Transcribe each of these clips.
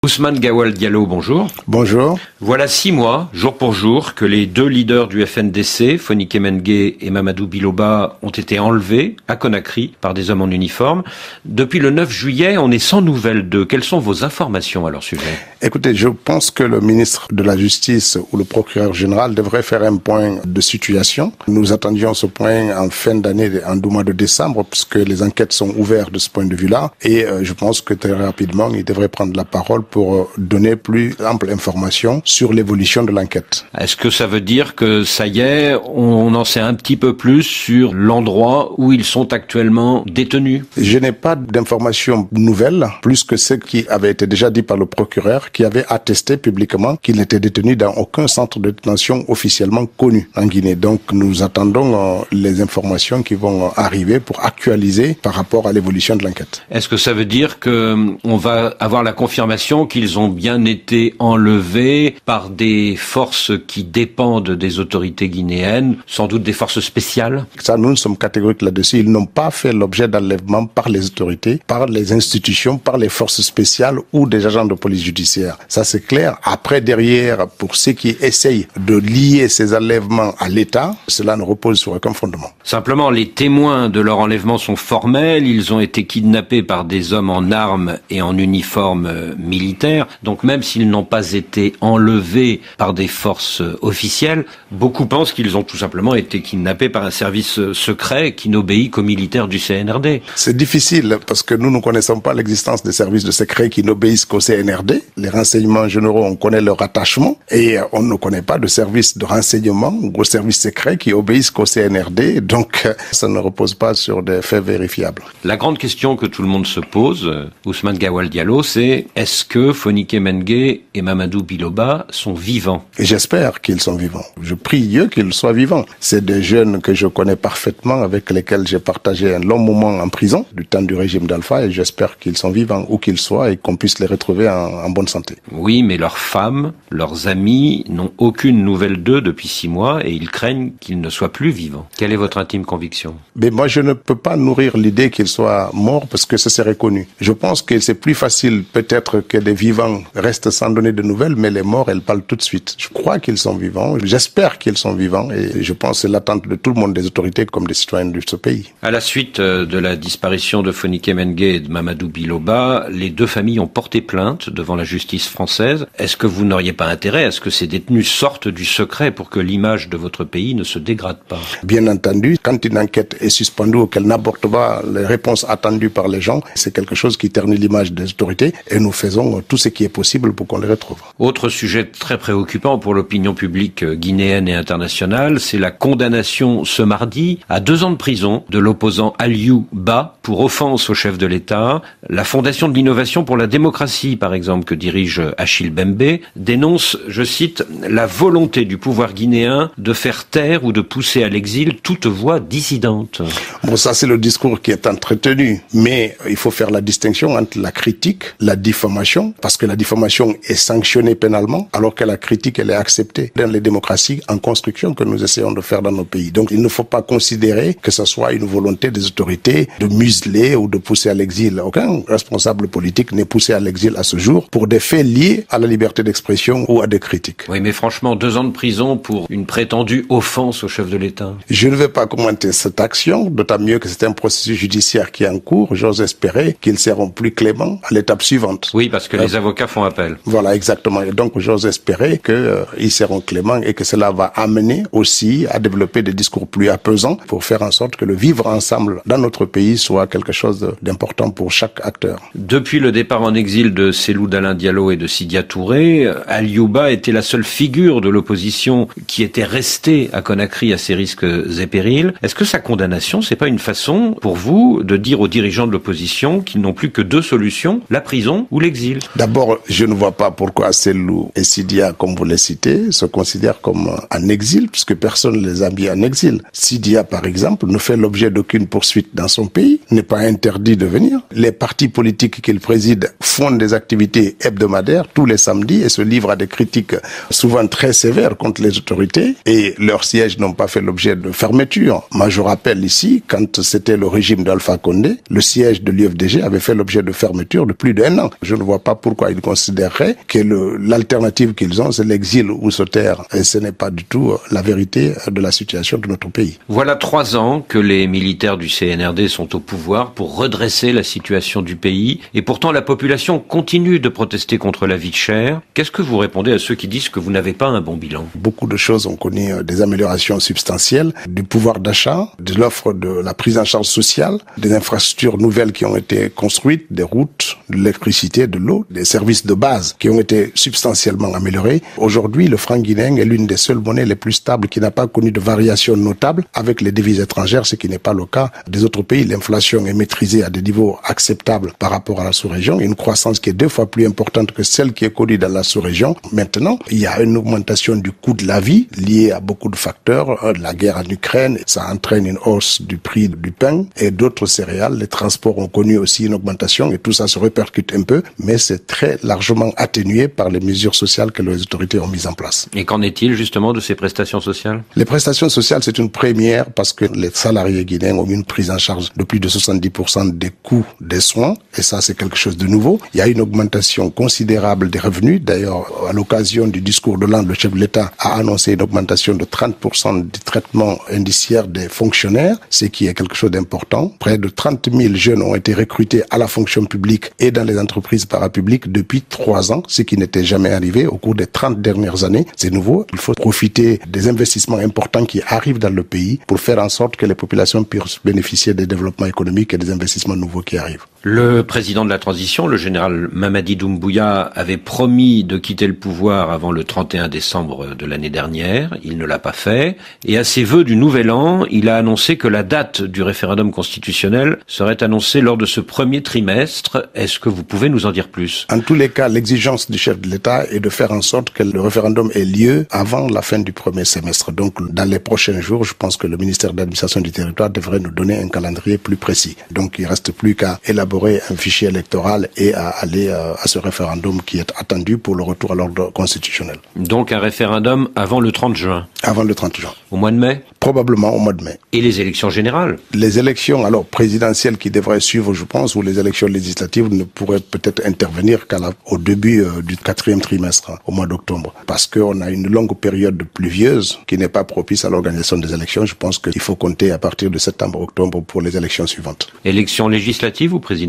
Ousmane Gawal Diallo, bonjour. Bonjour. Voilà 6 mois, jour pour jour, que les deux leaders du FNDC, Fonike Mengue et Mamadou Biloba, ont été enlevés à Conakry par des hommes en uniforme. Depuis le 9 juillet, on est sans nouvelles d'eux. Quelles sont vos informations à leur sujet? Écoutez, je pense que le ministre de la Justice ou le procureur général devrait faire un point de situation. Nous attendions ce point en fin d'année, en mois de décembre, puisque les enquêtes sont ouvertes de ce point de vue-là. Et je pense que très rapidement, il devrait prendre la parole pour donner plus ample information sur l'évolution de l'enquête. Est-ce que ça veut dire que ça y est, on en sait un petit peu plus sur l'endroit où ils sont actuellement détenus? Je n'ai pas d'informations nouvelles, plus que ce qui avait été déjà dit par le procureur, qui avait attesté publiquement qu'il n'était détenu dans aucun centre de détention officiellement connu en Guinée. Donc nous attendons les informations qui vont arriver pour actualiser par rapport à l'évolution de l'enquête. Est-ce que ça veut dire que on va avoir la confirmation qu'ils ont bien été enlevés par des forces qui dépendent des autorités guinéennes, sans doute des forces spéciales? Ça, nous sommes catégoriques là-dessus. Ils n'ont pas fait l'objet d'enlèvement par les autorités, par les institutions, par les forces spéciales ou des agents de police judiciaire. Ça, c'est clair. Après, derrière, pour ceux qui essayent de lier ces enlèvements à l'État, cela ne repose sur aucun fondement. Simplement, les témoins de leur enlèvement sont formels. Ils ont été kidnappés par des hommes en armes et en uniforme militaire. Donc même s'ils n'ont pas été enlevés par des forces officielles, beaucoup pensent qu'ils ont tout simplement été kidnappés par un service secret qui n'obéit qu'aux militaires du CNRD. C'est difficile parce que nous ne connaissons pas l'existence des services de secret qui n'obéissent qu'au CNRD. Les renseignements généraux, on connaît leur attachement et on ne connaît pas de services de renseignement ou de services secrets qui obéissent qu'au CNRD. Donc ça ne repose pas sur des faits vérifiables. La grande question que tout le monde se pose, Ousmane Gawal Diallo, c'est est-ce que Fonike Mengue et Mamadou Biloba sont vivants? Et j'espère qu'ils sont vivants. Je prie Dieu qu'ils soient vivants. C'est des jeunes que je connais parfaitement, avec lesquels j'ai partagé un long moment en prison, du temps du régime d'Alpha, et j'espère qu'ils sont vivants, où qu'ils soient, et qu'on puisse les retrouver en bonne santé. Oui, mais leurs femmes, leurs amis n'ont aucune nouvelle d'eux depuis 6 mois, et ils craignent qu'ils ne soient plus vivants. Quelle est votre intime conviction? Mais moi, je ne peux pas nourrir l'idée qu'ils soient morts, parce que ce serait connu. Je pense que c'est plus facile, peut-être, que des vivants restent sans donner de nouvelles, mais les morts, elles parlent tout de suite. Je crois qu'ils sont vivants, j'espère qu'ils sont vivants, et je pense que c'est l'attente de tout le monde, des autorités comme des citoyens de ce pays. À la suite de la disparition de Fonike Mengue et de Mamadou Biloba, les deux familles ont porté plainte devant la justice française. Est-ce que vous n'auriez pas intérêt à ce que ces détenus sortent du secret pour que l'image de votre pays ne se dégrade pas? Bien entendu, quand une enquête est suspendue ou qu'elle n'apporte pas les réponses attendues par les gens, c'est quelque chose qui ternit l'image des autorités, et nous faisons tout ce qui est possible pour qu'on les retrouve. Autre sujet très préoccupant pour l'opinion publique guinéenne et internationale, c'est la condamnation ce mardi à 2 ans de prison de l'opposant Aliou Ba pour offense au chef de l'État. La Fondation de l'innovation pour la démocratie, par exemple, que dirige Achille Bembe, dénonce, je cite, la volonté du pouvoir guinéen de faire taire ou de pousser à l'exil toute voix dissidente. Bon, ça c'est le discours qui est entretenu, mais il faut faire la distinction entre la critique, la diffamation, parce que la diffamation est sanctionnée pénalement, alors que la critique, elle est acceptée dans les démocraties en construction que nous essayons de faire dans nos pays. Donc il ne faut pas considérer que ce soit une volonté des autorités de museler ou de pousser à l'exil. Aucun responsable politique n'est poussé à l'exil à ce jour pour des faits liés à la liberté d'expression ou à des critiques. Oui, mais franchement, 2 ans de prison pour une prétendue offense au chef de l'État. Je ne vais pas commenter cette action, d'autant mieux que c'est un processus judiciaire qui est en cours. J'ose espérer qu'ils seront plus cléments à l'étape suivante. Oui, parce que les avocats font appel. Voilà, exactement. Et donc, j'ose espérer qu'ils seront cléments et que cela va amener aussi à développer des discours plus apaisants pour faire en sorte que le vivre ensemble dans notre pays soit quelque chose d'important pour chaque acteur. Depuis le départ en exil de Cellou Dalein Diallo et de Sidya Touré, Aliou Ba était la seule figure de l'opposition qui était restée à Conakry à ses risques et périls. Est-ce que sa condamnation, c'est pas une façon pour vous de dire aux dirigeants de l'opposition qu'ils n'ont plus que 2 solutions, la prison ou l'exil? D'abord, je ne vois pas pourquoi Cellou et Sidya, comme vous les citez, se considèrent comme en exil, puisque personne ne les a mis en exil. Sidya, par exemple, ne fait l'objet d'aucune poursuite dans son pays, n'est pas interdit de venir. Les partis politiques qu'il préside font des activités hebdomadaires tous les samedis et se livrent à des critiques souvent très sévères contre les autorités, et leurs sièges n'ont pas fait l'objet de fermeture. Moi, je rappelle ici, quand c'était le régime d'Alpha Condé, le siège de l'UFDG avait fait l'objet de fermeture de plus d'1 an. Je ne vois pas pas pourquoi ils considéreraient que l'alternative qu'ils ont, c'est l'exil ou se taire. Et ce n'est pas du tout la vérité de la situation de notre pays. Voilà 3 ans que les militaires du CNRD sont au pouvoir pour redresser la situation du pays. Et pourtant, la population continue de protester contre la vie chère. Qu'est-ce que vous répondez à ceux qui disent que vous n'avez pas un bon bilan? Beaucoup de choses ont connu des améliorations substantielles, du pouvoir d'achat, de l'offre de la prise en charge sociale, des infrastructures nouvelles qui ont été construites, des routes, de l'électricité, de l'eau, des services de base qui ont été substantiellement améliorés. Aujourd'hui, le franc guinéen est l'une des seules monnaies les plus stables qui n'a pas connu de variation notable avec les devises étrangères, ce qui n'est pas le cas des autres pays. L'inflation est maîtrisée à des niveaux acceptables par rapport à la sous-région, une croissance qui est 2 fois plus importante que celle qui est connue dans la sous-région. Maintenant, il y a une augmentation du coût de la vie liée à beaucoup de facteurs, la guerre en Ukraine, ça entraîne une hausse du prix du pain et d'autres céréales. Les transports ont connu aussi une augmentation et tout ça se répercute un peu, mais c'est très largement atténué par les mesures sociales que les autorités ont mises en place. Et qu'en est-il justement de ces prestations sociales? Les prestations sociales, c'est une première parce que les salariés guinéens ont une prise en charge de plus de 70% des coûts des soins et ça c'est quelque chose de nouveau. Il y a une augmentation considérable des revenus. D'ailleurs, à l'occasion du discours de l'an, le chef de l'État a annoncé une augmentation de 30% du traitement indiciaire des fonctionnaires, ce qui est quelque chose d'important. Près de 30 000 jeunes ont été recrutés à la fonction publique et dans les entreprises parapubliques depuis 3 ans, ce qui n'était jamais arrivé au cours des 30 dernières années. C'est nouveau. Il faut profiter des investissements importants qui arrivent dans le pays pour faire en sorte que les populations puissent bénéficier des développements économiques et des investissements nouveaux qui arrivent. Le président de la transition, le général Mamadi Doumbouya, avait promis de quitter le pouvoir avant le 31 décembre de l'année dernière. Il ne l'a pas fait. Et à ses vœux du Nouvel An, il a annoncé que la date du référendum constitutionnel serait annoncée lors de ce premier trimestre. Est-ce que vous pouvez nous en dire plus? En tous les cas, l'exigence du chef de l'État est de faire en sorte que le référendum ait lieu avant la fin du premier semestre. Donc, dans les prochains jours, je pense que le ministère de l'Administration du Territoire devrait nous donner un calendrier plus précis. Donc, il ne reste plus qu'à élaborer un fichier électoral et à aller à ce référendum qui est attendu pour le retour à l'ordre constitutionnel. Donc un référendum avant le 30 juin? Avant le 30 juin. Au mois de mai? Probablement au mois de mai. Et les élections générales? Les élections alors présidentielles qui devraient suivre, je pense, ou les élections législatives ne pourraient peut-être intervenir qu'au début du 4e trimestre, au mois d'octobre. Parce qu'on a une longue période pluvieuse qui n'est pas propice à l'organisation des élections. Je pense qu'il faut compter à partir de septembre-octobre pour les élections suivantes. Élections législatives ou présidentielles?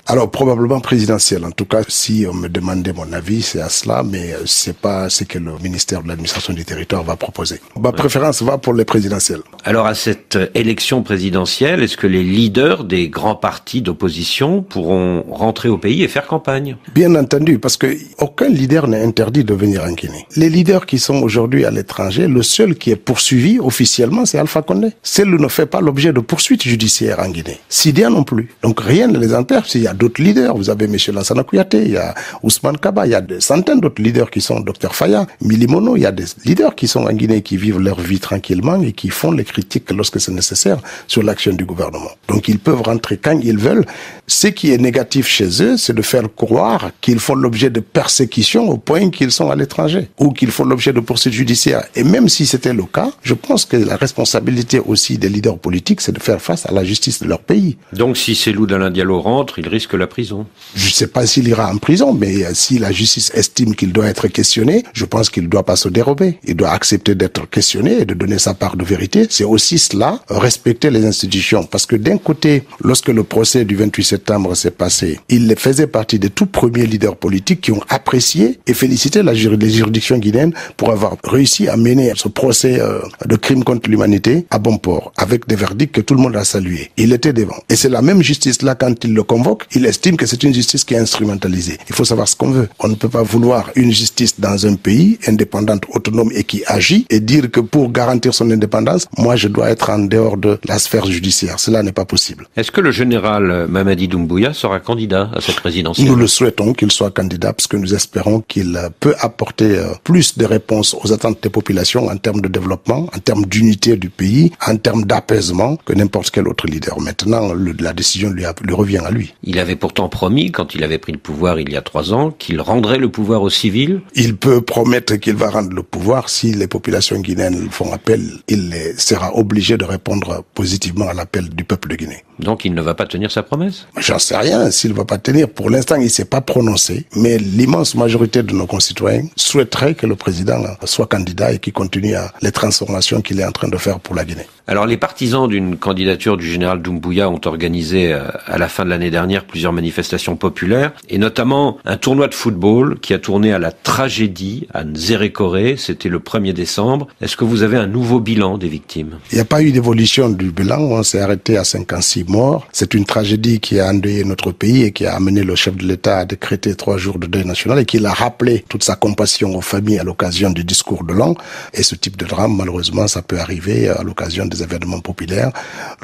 Alors probablement présidentielles. En tout cas, si on me demandait mon avis, c'est à cela, mais c'est pas ce que le ministère de l'Administration du Territoire va proposer. Ma préférence va pour les présidentielles. Alors à cette élection présidentielle, est-ce que les leaders des grands partis d'opposition pourront rentrer au pays et faire campagne? Bien entendu, parce que aucun leader n'est interdit de venir en Guinée. Les leaders qui sont aujourd'hui à l'étranger, le seul qui est poursuivi officiellement, c'est Alpha Condé. Celle ne fait pas l'objet de poursuites judiciaires en Guinée. Sidia non plus. Donc rien ne les empêche. Il y a d'autres leaders. Vous avez M. Lansana Kouyaté, il y a Ousmane Kaba, il y a des centaines d'autres leaders qui sont Dr Faya, Milimono. Il y a des leaders qui sont en Guinée, qui vivent leur vie tranquillement et qui font les critiques lorsque c'est nécessaire sur l'action du gouvernement. Donc ils peuvent rentrer quand ils veulent. Ce qui est négatif chez eux, c'est de faire croire qu'ils font l'objet de persécutions au point qu'ils sont à l'étranger ou qu'ils font l'objet de poursuites judiciaires. Et même si c'était le cas, je pense que la responsabilité aussi des leaders politiques, c'est de faire face à la justice de leur pays. Donc si Cellou Dalein Diallo rentre, il risque la prison? Je ne sais pas s'il ira en prison, mais si la justice estime qu'il doit être questionné, je pense qu'il ne doit pas se dérober. Il doit accepter d'être questionné et de donner sa part de vérité. C'est aussi cela, respecter les institutions. Parce que d'un côté, lorsque le procès du 28 septembre s'est passé, il faisait partie des tout premiers leaders politiques qui ont apprécié et félicité les juridictions guinéennes pour avoir réussi à mener ce procès de crime contre l'humanité à bon port, avec des verdicts que tout le monde a salués. Il était devant. Et c'est la même justice-là, quand il le convoque, il estime que c'est une justice qui est instrumentalisée. Il faut savoir ce qu'on veut. On ne peut pas vouloir une justice dans un pays indépendante, autonome et qui agit et dire que pour garantir son indépendance, moi je dois être en dehors de la sphère judiciaire. Cela n'est pas possible. Est-ce que le général Mamadi Doumbouya sera candidat à cette présidentielle? Nous le souhaitons qu'il soit candidat parce que nous espérons qu'il peut apporter plus de réponses aux attentes des populations en termes de développement, en termes d'unité du pays, en termes d'apaisement que n'importe quel autre leader. Maintenant, la décision lui revient. revient à lui. Il avait pourtant promis, quand il avait pris le pouvoir il y a 3 ans, qu'il rendrait le pouvoir aux civils. Il peut promettre qu'il va rendre le pouvoir. Si les populations guinéennes font appel, il sera obligé de répondre positivement à l'appel du peuple de Guinée. Donc il ne va pas tenir sa promesse? J'en sais rien s'il ne va pas tenir. Pour l'instant, il ne s'est pas prononcé. Mais l'immense majorité de nos concitoyens souhaiteraient que le président soit candidat et qu'il continue les transformations qu'il est en train de faire pour la Guinée. Alors les partisans d'une candidature du général Doumbouya ont organisé à la fin de l'année dernière plusieurs manifestations populaires et notamment un tournoi de football qui a tourné à la tragédie à Nzérékoré. C'était le 1er décembre. Est-ce que vous avez un nouveau bilan des victimes? Il n'y a pas eu d'évolution du bilan. On s'est arrêté à 56 morts. C'est une tragédie qui a endeuillé notre pays et qui a amené le chef de l'État à décréter 3 jours de deuil national et qui a rappelé toute sa compassion aux familles à l'occasion du discours de l'an. Et ce type de drame, malheureusement, ça peut arriver à l'occasion des événements populaires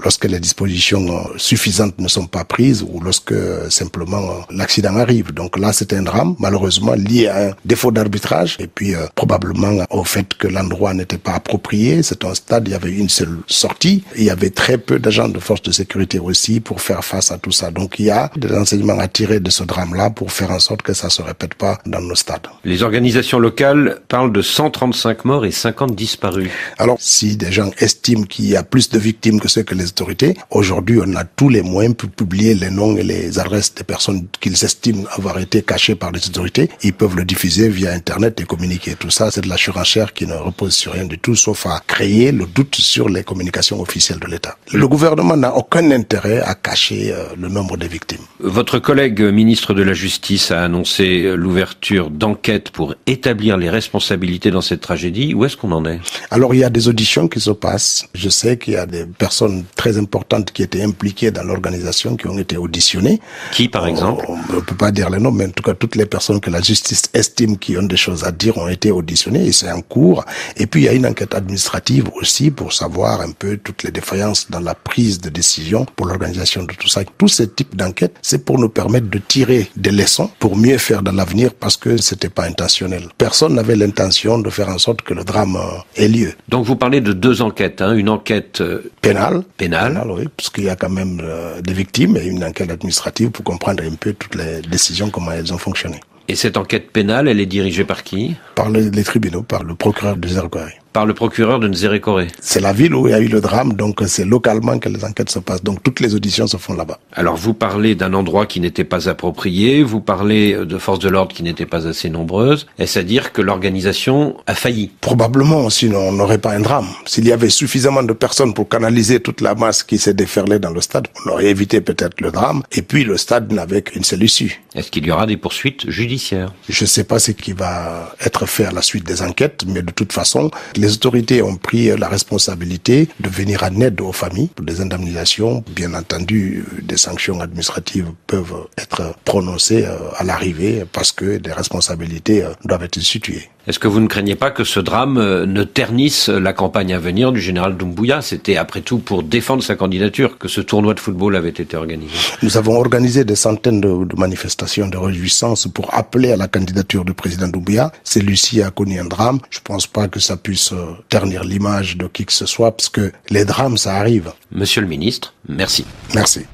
lorsque les dispositions suffisantes ne sont pas prises ou lorsque simplement l'accident arrive. Donc là, c'est un drame, malheureusement, lié à un défaut d'arbitrage et puis probablement au fait que l'endroit n'était pas approprié. C'est un stade, il y avait une seule sortie. Il y avait très peu d'agents de force de sécurité aussi pour faire face à tout ça. Donc il y a des enseignements à tirer de ce drame-là pour faire en sorte que ça se répète pas dans nos stades. Les organisations locales parlent de 135 morts et 50 disparus. Alors, si des gens estiment qu'il y a plus de victimes que ce que les autorités, aujourd'hui, on a tous les moyens pour publier les noms et les adresses des personnes qu'ils estiment avoir été cachées par les autorités. Ils peuvent le diffuser via Internet et communiquer. Tout ça, c'est de la surenchère qui ne repose sur rien du tout, sauf à créer le doute sur les communications officielles de l'État. Le gouvernement n'a aucun intérêt à cacher le nombre de victimes. Votre collègue ministre de la Justice a annoncé l'ouverture d'enquêtes pour établir les responsabilités dans cette tragédie. Où est-ce qu'on en est? Alors, il y a des auditions qui se passent. Je sais qu'il y a des personnes très importantes qui étaient impliquées dans l'organisation qui ont été auditionnées. Qui, par exemple? On ne peut pas dire les noms, mais en tout cas, toutes les personnes que la justice estime qui ont des choses à dire ont été auditionnées et c'est en cours. Et puis, il y a une enquête administrative aussi pour savoir un peu toutes les défaillances dans la prise de décision pour l'organisation de tout ça. Tous ces types d'enquêtes, c'est pour nous permettre de tirer des leçons pour mieux faire dans l'avenir parce que c'était pas intentionnel. Personne n'avait l'intention de faire en sorte que le drame ait lieu. Donc vous parlez de 2 enquêtes, hein, une enquête pénale, oui, parce qu'il y a quand même des victimes et une enquête administrative pour comprendre un peu toutes les décisions, comment elles ont fonctionné. Et cette enquête pénale, elle est dirigée par qui? Par les tribunaux, par le procureur de Nzérékoré. Par le procureur de Nzérékoré. C'est la ville où il y a eu le drame, donc c'est localement que les enquêtes se passent. Donc toutes les auditions se font là-bas. Alors vous parlez d'un endroit qui n'était pas approprié, vous parlez de forces de l'ordre qui n'étaient pas assez nombreuses. Est-ce à dire que l'organisation a failli? Probablement, sinon on n'aurait pas un drame. S'il y avait suffisamment de personnes pour canaliser toute la masse qui s'est déferlée dans le stade, on aurait évité peut-être le drame. Et puis le stade n'avait qu'une seule issue. Est-ce qu'il y aura des poursuites judiciaires? Je ne sais pas ce qui va être fait à la suite des enquêtes, mais de toute façon, les autorités ont pris la responsabilité de venir en aide aux familles pour des indemnisations. Bien entendu, des sanctions administratives peuvent être prononcées à l'arrivée parce que des responsabilités doivent être situées. Est-ce que vous ne craignez pas que ce drame ne ternisse la campagne à venir du général Doumbouya? C'était après tout pour défendre sa candidature que ce tournoi de football avait été organisé. Nous avons organisé des centaines de manifestations de réjouissance pour appeler à la candidature du président Doumbouya. Celui-ci a connu un drame. Je ne pense pas que ça puisse ternir l'image de qui que ce soit parce que les drames, ça arrive. Monsieur le ministre, merci. Merci.